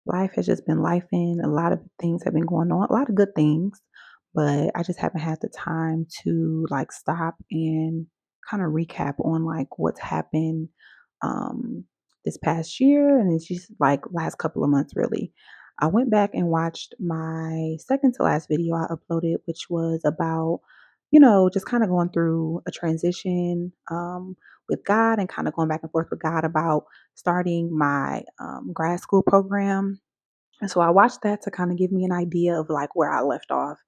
Life has just been lifing. A lot of things have been going on, a lot of good things, but I just haven't had the time to like stop and kind of recap on like what's happened um this past year and it's just like last couple of months really. I went back and watched my second to last video I uploaded, which was about, just kind of going through a transition with God and kind of going back and forth with God about starting my grad school program. And so I watched that to kind of give me an idea of like where I left off.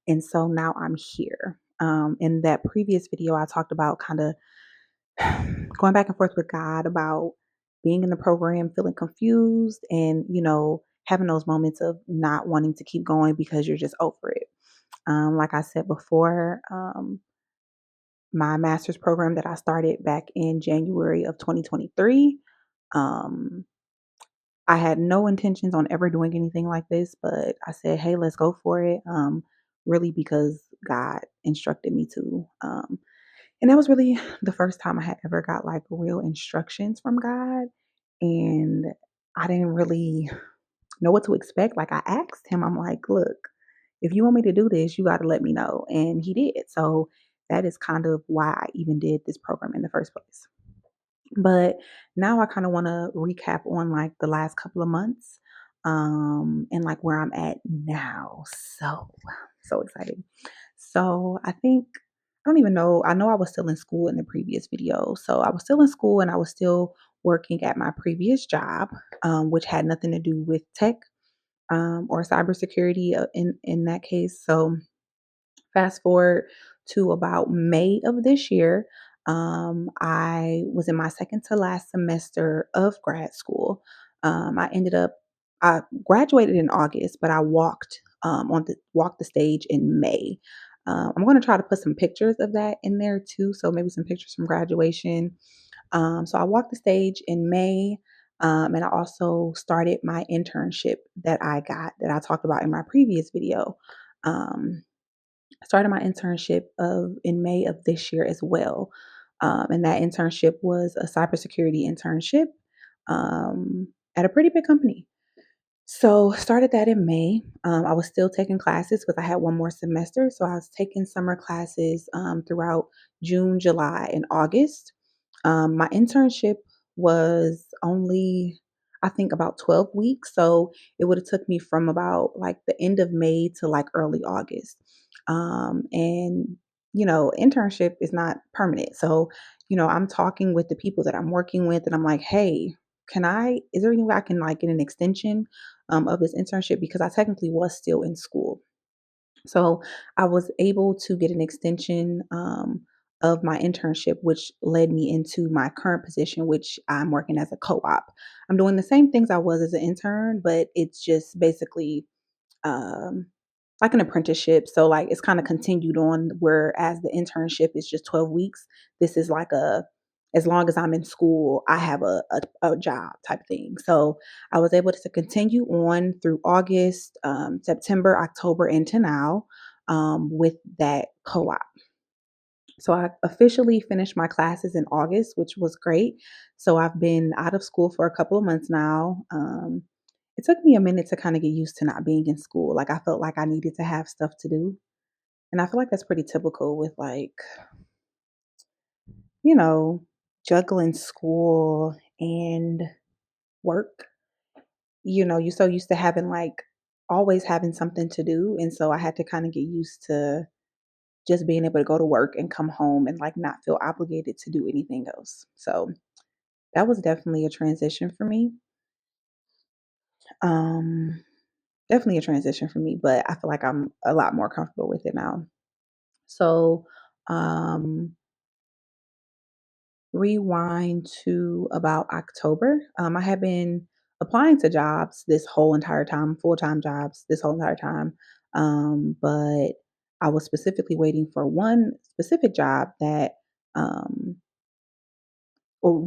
And so now I'm here. In that previous video, I talked about kind of going back and forth with God about being in the program, feeling confused, and, having those moments of not wanting to keep going because you're just over it. Like I said before, my master's program that I started back in January of 2023. Um, I had no intentions on ever doing anything like this, but I said, "Hey, let's go for it." Really because God instructed me to. And that was really the first time I had ever got like real instructions from God, and I didn't really know what to expect. Like I asked him, I'm like, "Look, if you want me to do this, you got to let me know," and he did. So that is kind of why I even did this program in the first place. But now I kind of want to recap on like the last couple of months and like where I'm at now. So excited. So I think I don't even know. I know I was still in school in the previous video. So I was still in school and I was still working at my previous job, which had nothing to do with tech or cybersecurity in that case. So fast forward to about May of this year. I was in my second to last semester of grad school. I graduated in August, but I walked the stage in May. I'm going to try to put some pictures of that in there too. So maybe some pictures from graduation. So I walked the stage in May. And I also started my internship that I talked about in my previous video. Um, started my internship of in May of this year as well. And that internship was a cybersecurity internship at a pretty big company. So started that in May. I was still taking classes because I had one more semester. So I was taking summer classes throughout June, July, and August. My internship was only, I think, about 12 weeks. So it would have took me from about like the end of May to like early August. And, internship is not permanent. So, I'm talking with the people that I'm working with and I'm like, hey, is there any way I can like get an extension of this internship? Because I technically was still in school. So I was able to get an extension of my internship, which led me into my current position, which I'm working as a co op. I'm doing the same things I was as an intern, but it's just basically um, like an apprenticeship. So like it's kind of continued on, whereas the internship is just 12 weeks. This is like as long as I'm in school, I have a job type thing. So I was able to continue on through August, September, October, into now with that co-op. So I officially finished my classes in August, which was great. So I've been out of school for a couple of months now. It took me a minute to kind of get used to not being in school. Like I felt like I needed to have stuff to do. And I feel like that's pretty typical with like, you know, juggling school and work. You're so used to having like always having something to do. And so I had to kind of get used to just being able to go to work and come home and like not feel obligated to do anything else. So that was definitely a transition for me. Um, Definitely a transition for me, but I feel like I'm a lot more comfortable with it now. So, um, rewind to about October. I had been applying to jobs this whole entire time, full time jobs this whole entire time. But I was specifically waiting for one specific job that um, or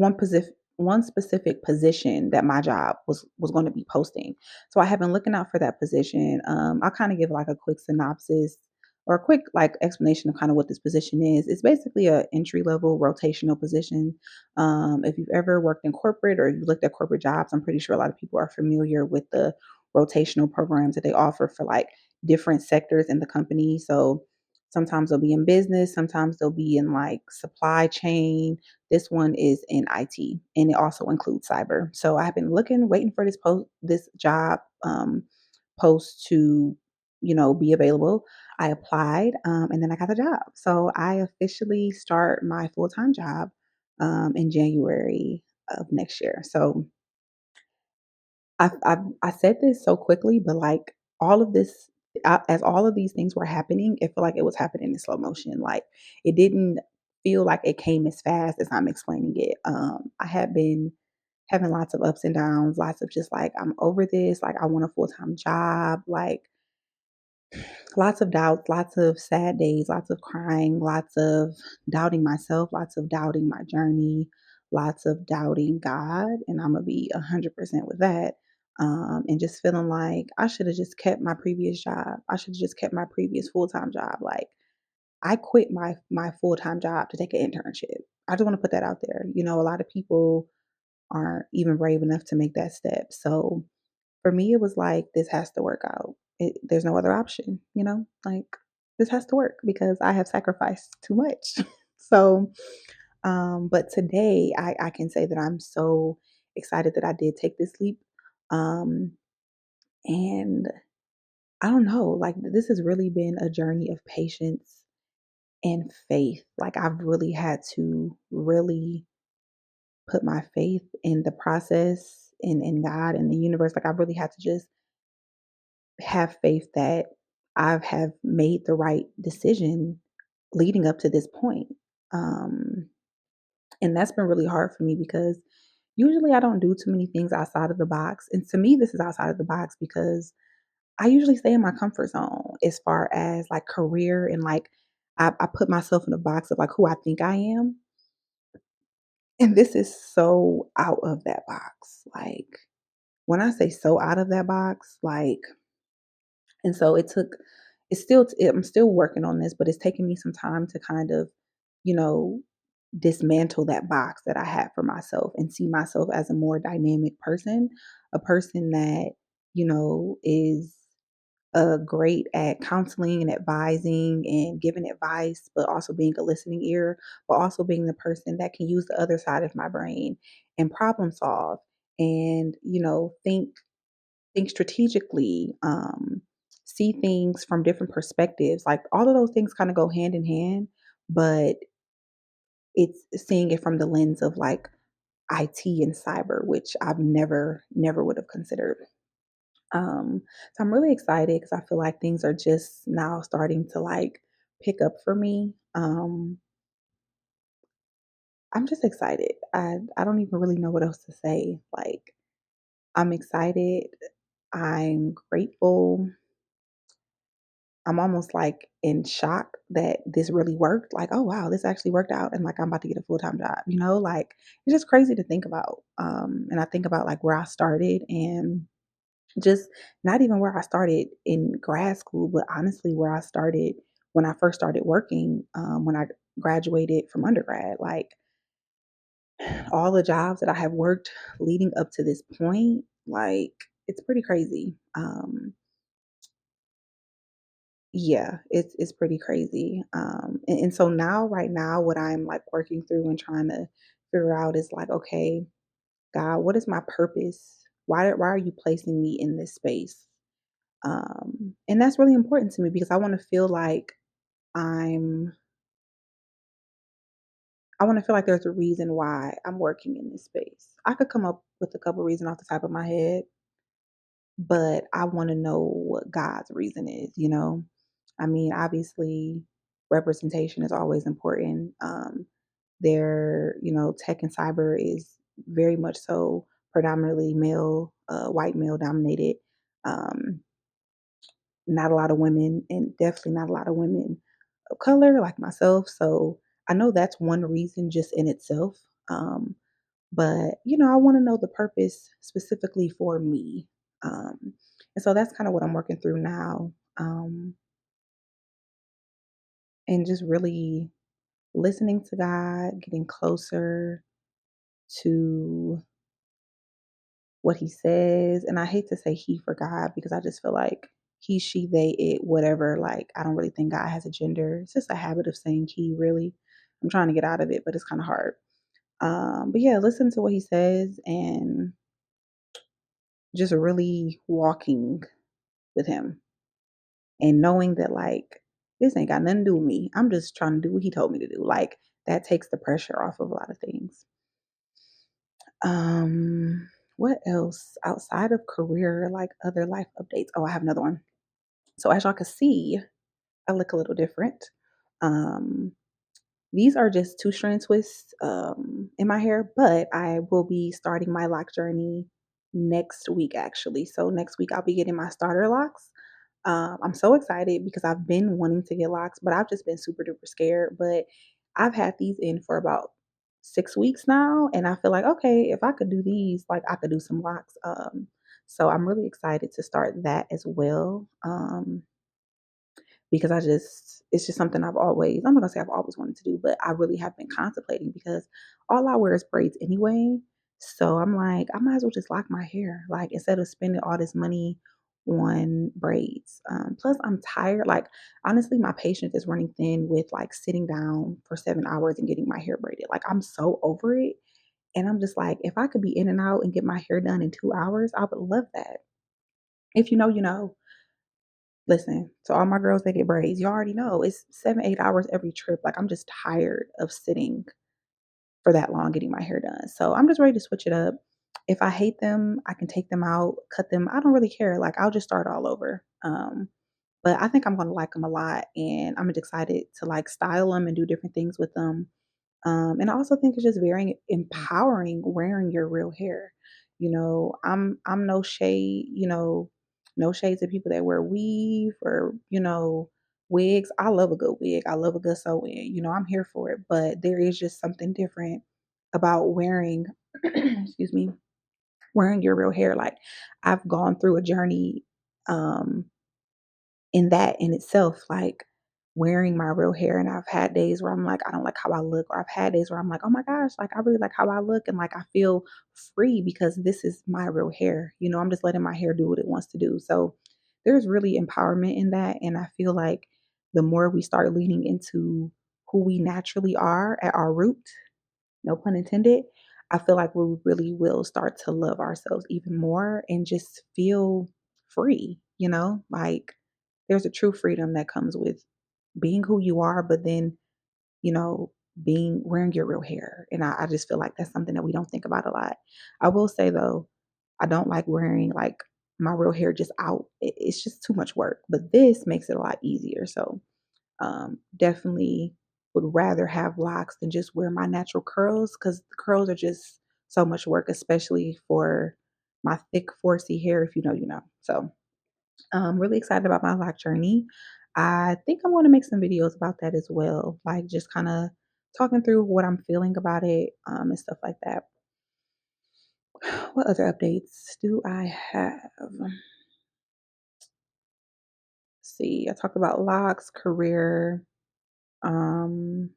one specific position that my job was going to be posting. So I have been looking out for that position. I'll kind of give like a quick synopsis or a quick like explanation of kind of what this position is. It's basically a entry level rotational position. If you've ever worked in corporate or you've looked at corporate jobs, I'm pretty sure a lot of people are familiar with the rotational programs that they offer for like different sectors in the company. So sometimes they'll be in business, sometimes they'll be in like supply chain. This one is in IT, and it also includes cyber. So I've been looking, waiting for this job post to, be available. I applied, and then I got the job. So I officially start my full time job in January of next year. So I said this so quickly, but like all of this, as all of these things were happening, it felt like it was happening in slow motion. Like it didn't feel like it came as fast as I'm explaining it. I had been having lots of ups and downs, lots of just like I'm over this, like I want a full time job, like lots of doubts, lots of sad days, lots of crying, lots of doubting myself, lots of doubting my journey, lots of doubting God. And I'm going to be 100% with that. And just feeling like I should have just kept my previous job. I should have just kept my previous full time job. Like I quit my full time job to take an internship. I just want to put that out there. A lot of people aren't even brave enough to make that step. So for me, it was like, this has to work out. There's no other option, like this has to work because I have sacrificed too much. So, but today I can say that I'm so excited that I did take this leap. Um, and I don't know, like this has really been a journey of patience and faith. Like I've really had to really put my faith in the process in God and the universe. Like I've really had to just have faith that I have made the right decision leading up to this point. Um, and that's been really hard for me because usually I don't do too many things outside of the box. And to me, this is outside of the box because I usually stay in my comfort zone as far as like career and like I put myself in a box of like who I think I am. And this is so out of that box. Like when I say so out of that box, like, and so I'm still working on this, but it's taking me some time to kind of, you know, dismantle that box that I had for myself and see myself as a more dynamic person, a person that, is great at counseling and advising and giving advice, but also being a listening ear, but also being the person that can use the other side of my brain and problem solve and, think strategically, see things from different perspectives. Like all of those things kind of go hand in hand, but it's seeing it from the lens of like IT and cyber, which I've never would have considered. So I'm really excited because I feel like things are just now starting to like pick up for me. I'm just excited. I don't even really know what else to say. Like I'm excited. I'm grateful. I'm almost like in shock that this really worked. Like, oh wow, this actually worked out, and like I'm about to get a full time job. Like it's just crazy to think about. And I think about like where I started, and just not even where I started in grad school, but honestly where I started when I first started working. When I graduated from undergrad, like all the jobs that I have worked leading up to this point, like it's pretty crazy. Yeah, it's pretty crazy. And so now, right now, what I'm like working through and trying to figure out is like, okay, God, what is my purpose? Why are you placing me in this space? And that's really important to me because I'm I want to feel like there's a reason why I'm working in this space. I could come up with a couple reasons off the top of my head, but I want to know what God's reason is. I mean, obviously, representation is always important. Tech and cyber is very much so predominantly male, white male dominated. Um, not a lot of women, and definitely not a lot of women of color like myself. So I know that's one reason just in itself. Um, but I want to know the purpose specifically for me. And so that's kind of what I'm working through now. and just really listening to God, getting closer to what he says. And I hate to say he for God because I just feel like he, she, they, it, whatever. Like, I don't really think God has a gender. It's just a habit of saying he, really. I'm trying to get out of it, but it's kind of hard. But yeah, listen to what he says and just really walking with him and knowing that, like, this ain't got nothing to do with me. I'm just trying to do what he told me to do. Like, that takes the pressure off of a lot of things. What else outside of career, like other life updates? Oh, I have another one. So as y'all can see, I look a little different. Um, these are just two strand twists in my hair, but I will be starting my lock journey next week, actually. So next week I'll be getting my starter locks. I'm so excited because I've been wanting to get locks, but I've just been super duper scared. But I've had these in for about 6 weeks now, and I feel like, okay, if I could do these, like I could do some locks. So I'm really excited to start that as well. Because it's just something I'm not gonna say I've always wanted to do, but I really have been contemplating because all I wear is braids anyway. So I'm like, I might as well just lock my hair, like instead of spending all this money on braids. Plus, I'm tired. Like, honestly, my patience is running thin with like sitting down for 7 hours and getting my hair braided. Like, I'm so over it. And I'm just like, if I could be in and out and get my hair done in 2 hours, I would love that. If you know, you know. Listen, to all my girls that get braids, you already know it's 7, 8 hours every trip. Like, I'm just tired of sitting for that long getting my hair done. So I'm just ready to switch it up. If I hate them, I can take them out, cut them. I don't really care. Like, I'll just start all over. But I think I'm gonna like them a lot, and I'm excited to like style them and do different things with them. And I also think it's just very empowering wearing your real hair. I'm no shade, no shade to people that wear weave or, wigs. I love a good wig. I love a good sew in. I'm here for it. But there is just something different about wearing excuse me, wearing your real hair. Like, I've gone through a journey um in that in itself, like wearing my real hair. And I've had days where I'm like, I don't like how I look, or I've had days where I'm like, oh my gosh, like I really like how I look, and like I feel free because this is my real hair. I'm just letting my hair do what it wants to do. So there's really empowerment in that. And I feel like the more we start leaning into who we naturally are at our root, no pun intended, I feel like we really will start to love ourselves even more and just feel free, like there's a true freedom that comes with being who you are, but then, you know, being wearing your real hair. And I just feel like that's something that we don't think about a lot. I will say though, I don't like wearing like my real hair just out. It's just too much work. But this makes it a lot easier. So definitely would rather have locks than just wear my natural curls because the curls are just so much work, especially for my thick 4C hair. If you know, you know. So I'm really excited about my lock journey. I think I'm going to make some videos about that as well, like just kind of talking through what I'm feeling about it and stuff like that. What other updates do I have? See, I talked about locks, career. Um,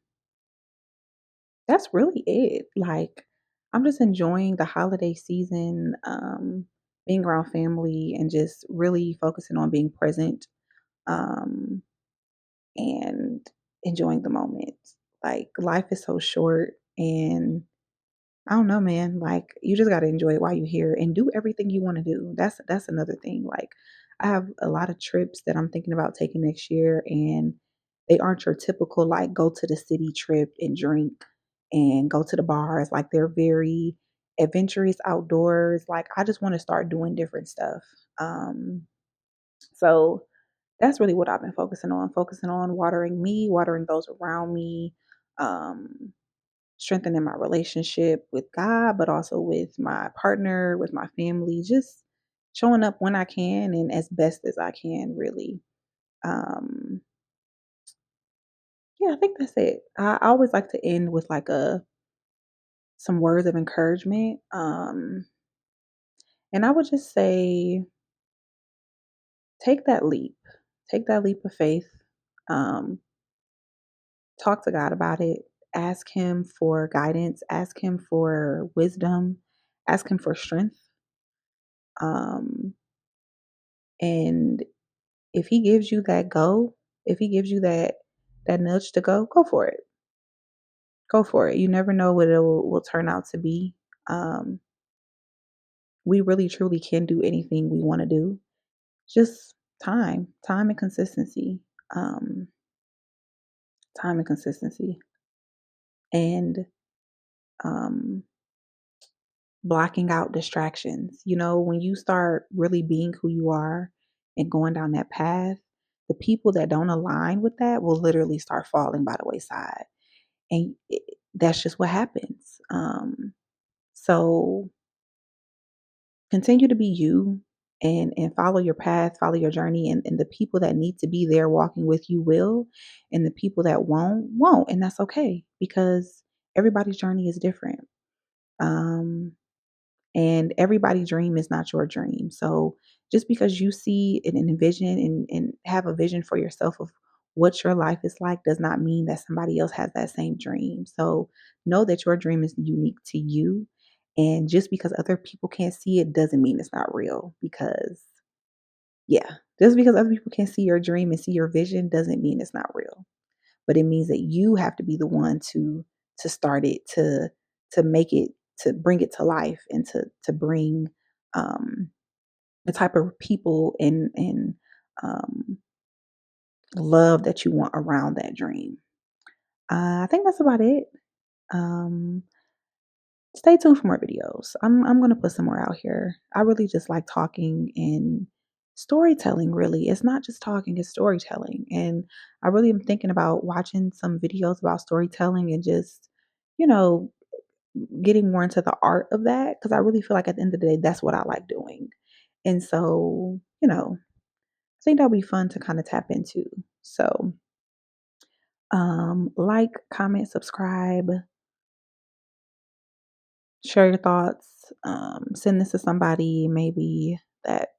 that's really it. Like, I'm just enjoying the holiday season, being around family, and just really focusing on being present. Um, and enjoying the moment. Like, life is so short, and I don't know, man. Like, you just gotta enjoy it while you're here and do everything you want to do. That's another thing. Like, I have a lot of trips that I'm thinking about taking next year, and they aren't your typical like go to the city trip and drink and go to the bars. Like, they're very adventurous outdoors. Like, I just want to start doing different stuff. So that's really what I've been focusing on watering me, watering those around me, um, strengthening my relationship with God, but also with my partner, with my family, just showing up when I can and as best as I can, really. Um, yeah, I think that's it. I always like to end with like some words of encouragement. And I would just say, take that leap, take that leap of faith. Um, talk to God about it. Ask Him for guidance, ask Him for wisdom, ask Him for strength. Um, and if He gives you that go, if He gives you that nudge to go for it. Go for it. You never know what it will turn out to be. Um, we really truly can do anything we want to do. Just time and consistency. Um, time and consistency. And um blocking out distractions. You know, when you start really being who you are and going down that path, the people that don't align with that will literally start falling by the wayside. And that's just what happens. So continue to be you and follow your path, follow your journey, and the people that need to be there walking with you will, and the people that won't, and that's okay because everybody's journey is different. Um, and everybody's dream is not your dream. So just because you see and envision and have a vision for yourself of what your life is like does not mean that somebody else has that same dream. So know that your dream is unique to you. And just because other people can't see it doesn't mean it's not real. Because, yeah, just because other people can see your dream and see your vision doesn't mean it's not real. But it means that you have to be the one to start it, to make it, to bring it to life, and to bring um, the type of people and um, love that you want around that dream. I think that's about it. Um, Stay tuned for more videos. I'm gonna put some more out here. I really just like talking and storytelling. Really, it's not just talking; it's storytelling. And I really am thinking about watching some videos about storytelling and just, you know, getting more into the art of that because I really feel like at the end of the day, that's what I like doing. And so, I think that'll be fun to kind of tap into. So, like, comment, subscribe, share your thoughts, send this to somebody maybe that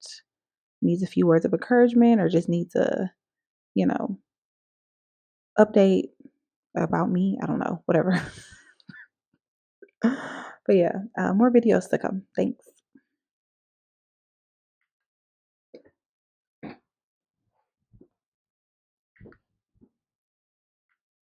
needs a few words of encouragement or just needs a, you know, update about me. I don't know, whatever. But yeah, more videos to come. Thanks.